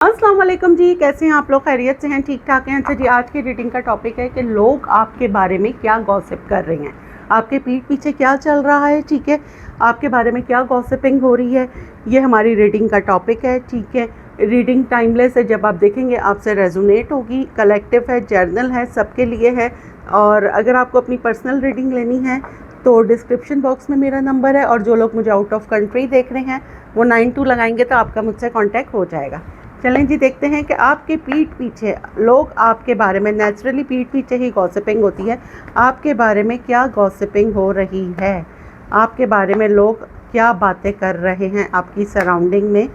अस्सलाम वालेकुम जी, कैसे हैं आप लोग? खैरियत से हैं? ठीक ठाक हैं? अच्छा जी, आज की रीडिंग का टॉपिक है कि लोग आपके बारे में क्या गॉसिप कर रहे हैं, आपके पीठ पीछे क्या चल रहा है। ठीक है, आपके बारे में क्या गॉसिपिंग हो रही है, ये हमारी रीडिंग का टॉपिक है। ठीक है, रीडिंग टाइमलेस है, जब आप देखेंगे आपसे रेजोनेट होगी। कलेक्टिव है, जर्नल है, सबके लिए है। और अगर आपको अपनी पर्सनल रीडिंग लेनी है तो डिस्क्रिप्शन बॉक्स में मेरा नंबर है, और जो लोग मुझे आउट ऑफ कंट्री देख रहे हैं वो 92 लगाएंगे तो आपका मुझसे कांटेक्ट हो जाएगा। चलें जी, देखते हैं कि आपके पीठ पीछे लोग आपके बारे में, नेचुरली पीठ पीछे ही गॉसिपिंग होती है, आपके बारे में क्या गॉसिपिंग हो रही है, आपके बारे में लोग क्या बातें कर रहे हैं, आपकी सराउंडिंग में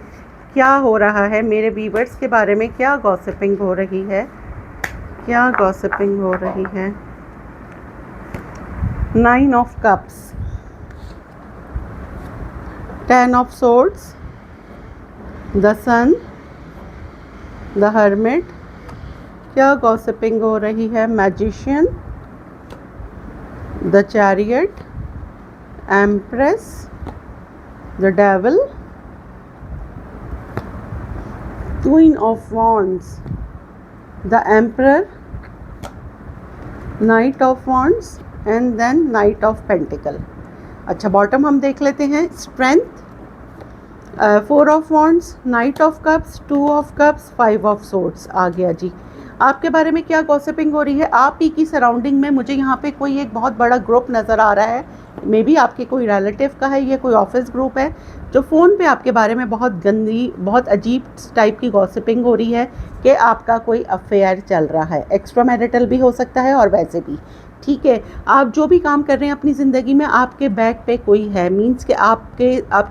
क्या हो रहा है, मेरे व्यूअर्स के बारे में क्या गॉसिपिंग हो रही है, क्या गॉसिपिंग हो रही है। 9 of cups, 10 of swords, the sun, the hermit, क्या गॉसिपिंग हो रही है। Magician, the chariot, empress, the devil, queen of wands, the emperor, knight of wands and then knight of pentacle. अच्छा, बॉटम हम देख लेते हैं। Strength, 4 of wands, knight of cups, 2 of cups, 5 of swords आ गया जी। आपके बारे में क्या गॉसिपिंग हो रही है आप ही की सराउंडिंग में। मुझे यहाँ पे कोई एक बहुत बड़ा ग्रुप नज़र आ रहा है, मे बी आपके कोई रिलेटिव का है, ये कोई ऑफिस ग्रुप है जो फ़ोन पे आपके बारे में बहुत गंदी, बहुत अजीब टाइप की गॉसिपिंग हो रही है कि आपका कोई अफेयर चल रहा है। एक्स्ट्रा मैरिटल भी हो सकता है और वैसे भी। ठीक है, आप जो भी काम कर रहे हैं अपनी ज़िंदगी में, आपके बैक पे कोई है, मींस कि आप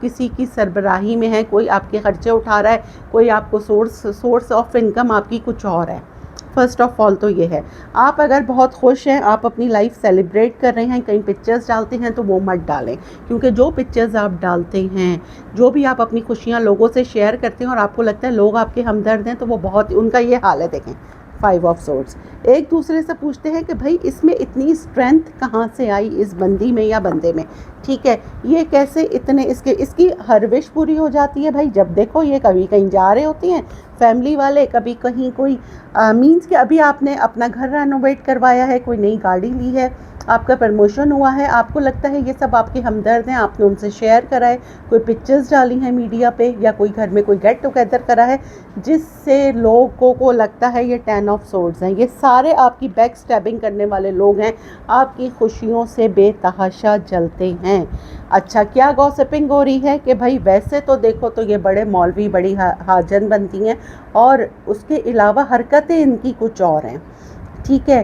किसी की सरबराही में है, कोई आपके खर्चे उठा रहा है, कोई आपको सोर्स ऑफ इनकम आपकी कुछ और है। फर्स्ट ऑफ ऑल तो ये है, आप अगर बहुत खुश हैं, आप अपनी लाइफ सेलिब्रेट कर रहे हैं, कहीं पिक्चर्स डालते हैं तो वो मत डालें, क्योंकि जो पिक्चर्स आप डालते हैं, जो भी आप अपनी खुशियाँ लोगों से शेयर करते हैं और आपको लगता है लोग आपके हमदर्द हैं, तो वो बहुत, उनका ये हाल है। देखें 5 ऑफ सोर्ड्स, एक दूसरे से पूछते हैं कि भाई इसमें इतनी स्ट्रेंथ कहाँ से आई, इस बंदी में या बंदे में। ठीक है, ये कैसे इतने, इसकी हर विश पूरी हो जाती है भाई। जब देखो ये कभी कहीं जा रहे होती हैं फैमिली वाले, कभी कहीं कोई मींस कि अभी आपने अपना घर रेनोवेट करवाया है, कोई नई गाड़ी ली है, आपका प्रमोशन हुआ है, आपको लगता है ये सब आपके हमदर्द हैं, आपने उनसे शेयर करा है, कोई पिक्चर्स डाली हैं मीडिया पे, या कोई घर में कोई गेट टुगेदर करा है जिससे लोगों को लगता है ये 10 ऑफ सोर्ड्स हैं। ये सारे आपकी बैक स्टैबिंग करने वाले लोग हैं, आपकी खुशियों से बेतहाशा जलते हैं। अच्छा, क्या गॉसिपिंग हो रही है कि भाई वैसे तो देखो तो ये बड़े मौलवी, बड़ी हाजन बनती हैं, और उसके अलावा हरकतें इनकी कुछ और हैं। ठीक है,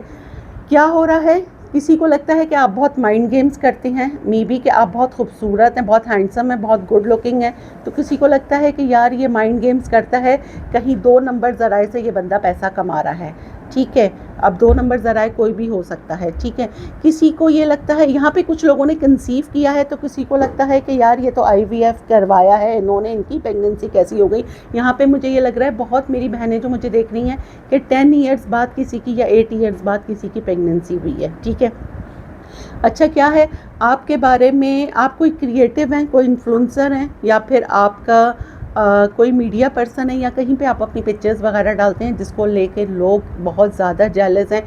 क्या हो रहा है, किसी को लगता है कि आप बहुत माइंड गेम्स करते हैं, मे बी कि आप बहुत खूबसूरत हैं, बहुत हैंडसम हैं, बहुत गुड लुकिंग है, तो किसी को लगता है कि यार ये माइंड गेम्स करता है, कहीं 2 नंबर ज़राए से ये बंदा पैसा कमा रहा है। ठीक है, अब 2 नंबर ज़राए कोई भी हो सकता है। ठीक है, किसी को ये लगता है, यहाँ पे कुछ लोगों ने कंसीव किया है, तो किसी को लगता है कि यार ये तो IVF करवाया है इन्होंने, इनकी प्रेगनेंसी कैसी हो गई। यहाँ पे मुझे ये लग रहा है बहुत, मेरी बहनें जो मुझे देख रही हैं, कि 10 ईयर्स बाद किसी की, या 8 ईयर्स बाद किसी की प्रेगनेंसी हुई है। ठीक है, अच्छा, क्या है आपके बारे में, आप कोई क्रिएटिव हैं, कोई इन्फ्लुएंसर हैं, या फिर आपका कोई मीडिया पर्सन है, या कहीं पे आप अपनी पिक्चर्स वगैरह डालते हैं जिसको लेके लोग बहुत ज़्यादा जेलस हैं।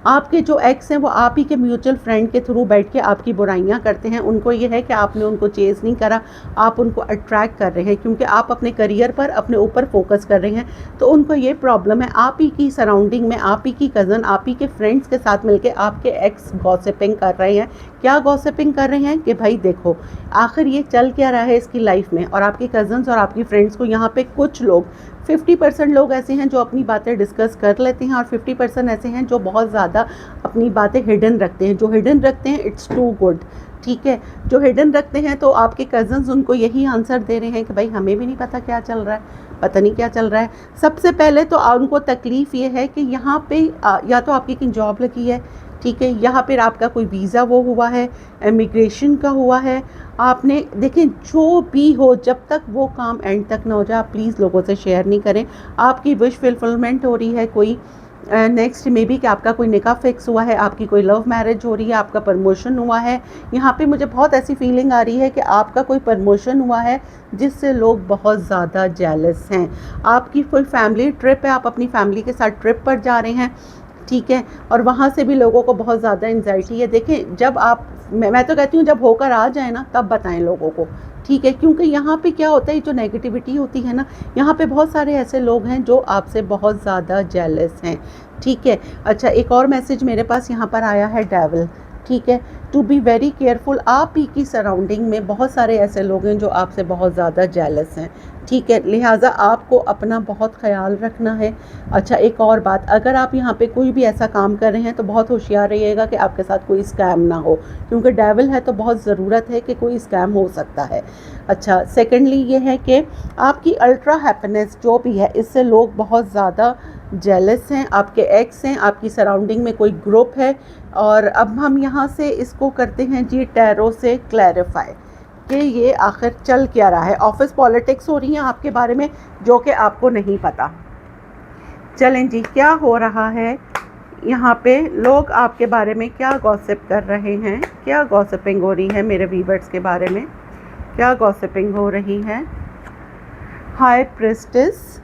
आपके जो एक्स हैं वो आप ही के म्यूचुअल फ्रेंड के थ्रू बैठ के आपकी बुराइयां करते हैं। उनको ये है कि आपने उनको चेज़ नहीं करा, आप उनको अट्रैक्ट कर रहे हैं, क्योंकि आप अपने करियर पर, अपने ऊपर फोकस कर रहे हैं, तो उनको ये प्रॉब्लम है। आप ही की सराउंडिंग में, आप ही की कज़न, आप ही के फ्रेंड्स के साथ मिलकर आपके एक्स गॉसिपिंग कर रहे हैं। क्या गॉसिपिंग कर रहे हैं कि भाई देखो आखिर ये चल क्या रहा है इसकी लाइफ में। और आपके कज़न्स और आपकी फ्रेंड्स को, यहाँ पे कुछ लोग, 50% लोग ऐसे हैं जो अपनी बातें डिस्कस कर लेते हैं, और 50% ऐसे हैं जो बहुत ज़्यादा अपनी बातें हिडन रखते हैं। जो हिडन रखते हैं, इट्स टू गुड। ठीक है, जो हिडन रखते हैं, तो आपके कज़न्स उनको यही आंसर दे रहे हैं कि भाई हमें भी नहीं पता क्या चल रहा है, पता नहीं क्या चल रहा है। सबसे पहले तो उनको तकलीफ़ ये है कि यहाँ पे या तो आपकी कहीं जॉब लगी है, ठीक है, यहाँ पर आपका कोई वीज़ा वो हुआ है, इमिग्रेशन का हुआ है, आपने, देखें जो भी हो, जब तक वो काम एंड तक ना हो जाए आप प्लीज़ लोगों से शेयर नहीं करें। आपकी विश फुलफिलमेंट हो रही है, कोई नेक्स्ट मे बी कि आपका कोई निकाह फिक्स हुआ है, आपकी कोई लव मैरिज हो रही है, आपका प्रमोशन हुआ है। यहाँ पे मुझे बहुत ऐसी फीलिंग आ रही है कि आपका कोई प्रमोशन हुआ है जिससे लोग बहुत ज़्यादा जेलस हैं। आपकी कोई फैमिली ट्रिप है, आप अपनी फैमिली के साथ ट्रिप पर जा रहे हैं, ठीक है, और वहाँ से भी लोगों को बहुत ज़्यादा एंजाइटी है। देखें, जब आप, मैं तो कहती हूँ जब होकर आ जाए ना तब बताएं लोगों को, ठीक है, क्योंकि यहाँ पे क्या होता है, जो नेगेटिविटी होती है ना, यहाँ पे बहुत सारे ऐसे लोग हैं जो आपसे बहुत ज़्यादा जेलस हैं, ठीक है। अच्छा, एक और मैसेज मेरे पास यहाँ पर आया है, डेविल, ठीक है, टू बी वेरी केयरफुल। आप ही की सराउंडिंग में बहुत सारे ऐसे लोग हैं जो आपसे बहुत ज़्यादा जेलस हैं, ठीक है, लिहाजा आपको अपना बहुत ख्याल रखना है। अच्छा, एक और बात, अगर आप यहाँ पे कोई भी ऐसा काम कर रहे हैं तो बहुत होशियार रहिएगा कि आपके साथ कोई स्कैम ना हो, क्योंकि डेविल है तो बहुत ज़रूरत है कि कोई स्कैम हो सकता है। अच्छा, सेकेंडली ये है कि आपकी अल्ट्रा हैप्पीनेस जो भी है, इससे लोग बहुत ज़्यादा जेलस हैं, आपके एक्स हैं, आपकी सराउंडिंग में कोई ग्रुप है। और अब हम यहाँ से इसको करते हैं जी टैरो से क्लैरिफाई कि ये आखिर चल क्या रहा है। ऑफिस पॉलिटिक्स हो रही हैं आपके बारे में जो कि आपको नहीं पता। चलें जी, क्या हो रहा है यहाँ पे, लोग आपके बारे में क्या गॉसिप कर रहे हैं, क्या गॉसिपिंग हो रही है मेरे व्यूअर्स के बारे में, क्या गॉसिपिंग हो रही है। हाई प्रिस्टेस,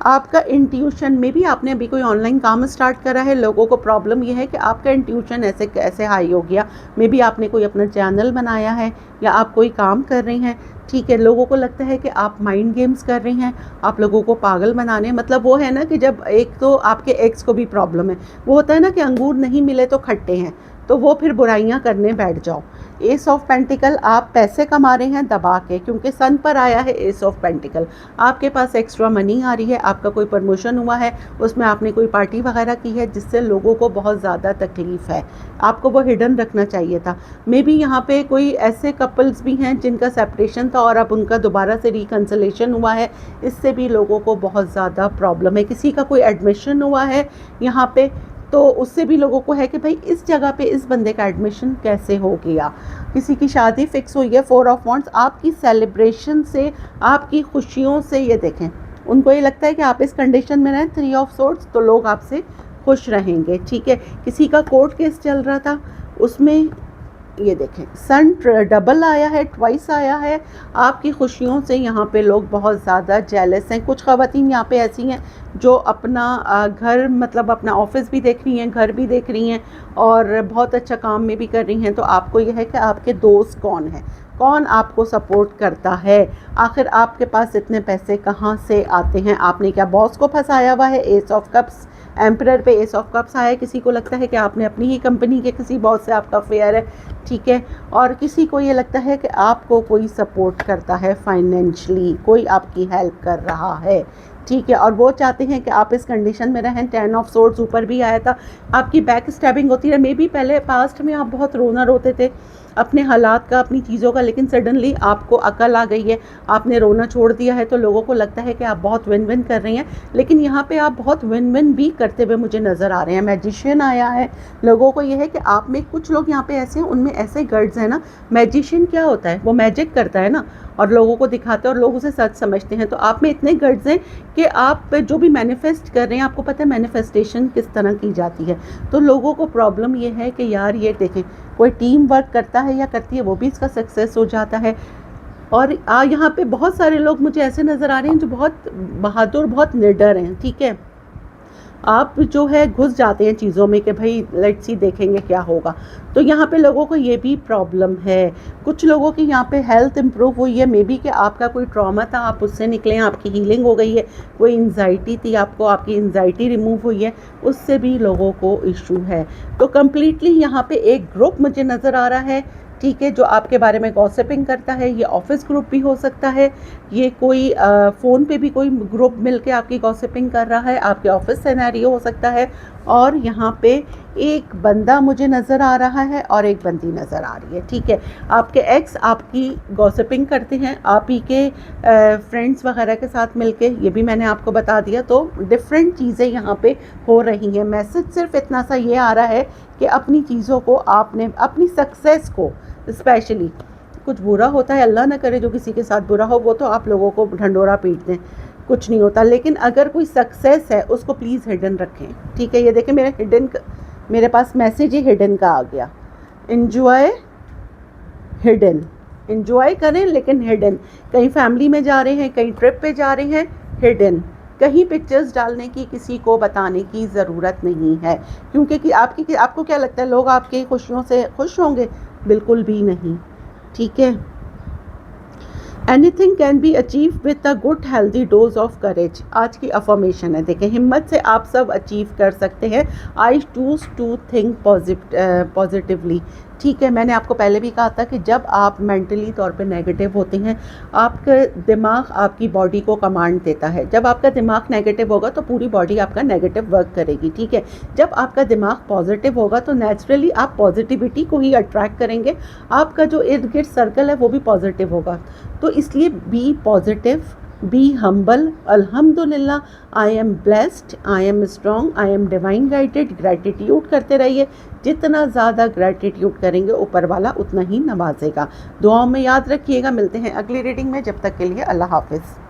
आपका इंट्यूशन में भी, आपने अभी कोई ऑनलाइन काम स्टार्ट करा है, लोगों को प्रॉब्लम ये है कि आपका इंट्यूशन ऐसे कैसे हाई हो गया। मे बी आपने कोई अपना चैनल बनाया है या आप कोई काम कर रही हैं, ठीक है, लोगों को लगता है कि आप माइंड गेम्स कर रही हैं, आप लोगों को पागल बनाने, मतलब वो है ना कि जब एक तो आपके एक्स को भी प्रॉब्लम है, वो होता है ना कि अंगूर नहीं मिले तो खट्टे हैं, तो वो फिर बुराइयां करने बैठ जाओ। एस ऑफ पेंटिकल, आप पैसे कमा रहे हैं दबा के, क्योंकि सन पर आया है एस ऑफ पेंटिकल, आपके पास एक्स्ट्रा मनी आ रही है, आपका कोई प्रमोशन हुआ है, उसमें आपने कोई पार्टी वगैरह की है जिससे लोगों को बहुत ज़्यादा तकलीफ़ है, आपको वो हिडन रखना चाहिए था। मे बी यहाँ पे कोई ऐसे कपल्स भी हैं जिनका सेपरेशन था और अब उनका दोबारा से रिकन्सिलेशन हुआ है, इससे भी लोगों को बहुत ज़्यादा प्रॉब्लम है। किसी का कोई एडमिशन हुआ है यहाँ पे, तो उससे भी लोगों को है कि भाई इस जगह पे इस बंदे का एडमिशन कैसे हो गया। किसी की शादी फिक्स हुई है, 4 ऑफ वांड्स, आपकी सेलिब्रेशन से, आपकी खुशियों से, ये देखें, उनको ये लगता है कि आप इस कंडीशन में रहें, 3 ऑफ सोर्ड्स, तो लोग आपसे खुश रहेंगे, ठीक है। किसी का कोर्ट केस चल रहा था, उसमें ये देखें सन डबल आया है, ट्वाइस आया है, आपकी खुशियों से यहाँ पे लोग बहुत ज़्यादा जेलस हैं। कुछ ख़वातीन यहाँ पे ऐसी हैं जो अपना घर, मतलब अपना ऑफिस भी देख रही हैं, घर भी देख रही हैं और बहुत अच्छा काम में भी कर रही हैं। तो आपको यह है कि आपके दोस्त कौन हैं, कौन आपको सपोर्ट करता है, आखिर आपके पास इतने पैसे कहाँ से आते हैं। आपने क्या बॉस को फंसाया हुआ है, एस ऑफ कप्स, एम्परर पे एस ऑफ कप्स आया है, किसी को लगता है कि आपने अपनी ही कंपनी के किसी बॉस से आपका अफेयर है, ठीक है, और किसी को ये लगता है कि आपको कोई सपोर्ट करता है फाइनेंशियली, कोई आपकी हेल्प कर रहा है, ठीक है, और वो चाहते हैं कि आप इस कंडीशन में रहें। 10 ऑफ सोर्ड्स ऊपर भी आया था, आपकी बैक स्टैबिंग होती है। मे बी पहले पास्ट में आप बहुत रोना रोते थे अपने हालात का, अपनी चीज़ों का, लेकिन सडनली आपको अकल आ गई है, आपने रोना छोड़ दिया है, तो लोगों को लगता है कि आप बहुत विन विन कर रही हैं, लेकिन यहाँ पे आप बहुत विन विन भी करते हुए मुझे नज़र आ रहे हैं। मैजिशियन आया है, लोगों को यह है कि आप में कुछ लोग यहाँ पे ऐसे हैं, उनमें ऐसे गर्ड्स हैं ना। मैजिशियन क्या होता है, वो मैजिक करता है ना, और लोगों को दिखाते हैं और लोग उसे सच समझते हैं। तो आप में इतने गर्ड्स हैं कि आप जो भी मैनिफेस्ट कर रहे हैं, आपको पता है मैनिफेस्टेशन किस तरह की जाती है। तो लोगों को प्रॉब्लम ये है कि यार ये देखें, कोई टीम वर्क करता है या करती है, वो भी इसका सक्सेस हो जाता है। और यहाँ पे बहुत सारे लोग मुझे ऐसे नज़र आ रहे हैं जो बहुत बहादुर, बहुत निडर हैं, ठीक है। आप जो है घुस जाते हैं चीज़ों में कि भाई लेट्स सी देखेंगे क्या होगा। तो यहाँ पे लोगों को ये भी प्रॉब्लम है। कुछ लोगों की यहाँ पे हेल्थ इंप्रूव हुई है, मे बी कि आपका कोई ट्रॉमा था, आप उससे निकले हैं, आपकी हीलिंग हो गई है। कोई एंजाइटी थी आपको, आपकी एंजाइटी रिमूव हुई है, उससे भी लोगों को इशू है। तो कम्प्लीटली यहाँ पे एक ग्रुप मुझे नज़र आ रहा है, ठीक है, जो आपके बारे में गॉसिपिंग करता है। ये ऑफिस ग्रुप भी हो सकता है, ये कोई फ़ोन पे भी कोई ग्रुप मिलके आपकी गॉसिपिंग कर रहा है, आपके ऑफिस सिनेरियो हो सकता है। और यहाँ पे एक बंदा मुझे नज़र आ रहा है और एक बंदी नज़र आ रही है, ठीक है। आपके एक्स आपकी गॉसिपिंग करते हैं, आप ही के फ्रेंड्स वगैरह के साथ मिलके, ये भी मैंने आपको बता दिया। तो डिफरेंट चीज़ें यहाँ पे हो रही हैं। मैसेज सिर्फ इतना सा ये आ रहा है कि अपनी चीज़ों को, आपने अपनी सक्सेस को, स्पेशली कुछ बुरा होता है, अल्लाह ना करे जो किसी के साथ बुरा हो, वो तो आप लोगों को ढंडोरा पीट दें, कुछ नहीं होता। लेकिन अगर कोई सक्सेस है उसको प्लीज़ हिडन रखें, ठीक है। ये देखें मेरे हिडन, मेरे पास मैसेज ही हिडन का आ गया। एंजॉय हिडन, एंजॉय करें लेकिन हिडन। कहीं फैमिली में जा रहे हैं, कहीं ट्रिप पे जा रहे हैं, हिडन। कहीं पिक्चर्स डालने की किसी को बताने की ज़रूरत नहीं है, क्योंकि कि आपको क्या लगता है लोग आपकी खुशियों से खुश होंगे? बिल्कुल भी नहीं, ठीक है। Anything can be achieve with a good healthy dose of courage. आज की अफर्मेशन है, देखें हिम्मत से आप सब अचीव कर सकते हैं। I choose to think positively, ठीक है। मैंने आपको पहले भी कहा था कि जब आप मेंटली तौर पे नेगेटिव होते हैं, आपका दिमाग आपकी बॉडी को कमांड देता है। जब आपका दिमाग नेगेटिव होगा तो पूरी बॉडी आपका नेगेटिव वर्क करेगी, ठीक है। जब आपका दिमाग पॉजिटिव होगा तो नेचुरली आप पॉजिटिविटी को ही अट्रैक्ट करेंगे। आपका जो इर्द गिर्द सर्कल है वो भी पॉजिटिव होगा। तो इसलिए बी पॉजिटिव, बी हम्बल। अल्हम्दुलिल्लाह, I am blessed, I am strong, I am divine guided. Gratitude करते रहिए। जितना ज़्यादा ग्रैटिट्यूड करेंगे ऊपर वाला उतना ही नवाजेगा। दुआओं में याद रखिएगा। मिलते हैं अगली रीडिंग में, जब तक के लिए अल्लाह हाफिज़।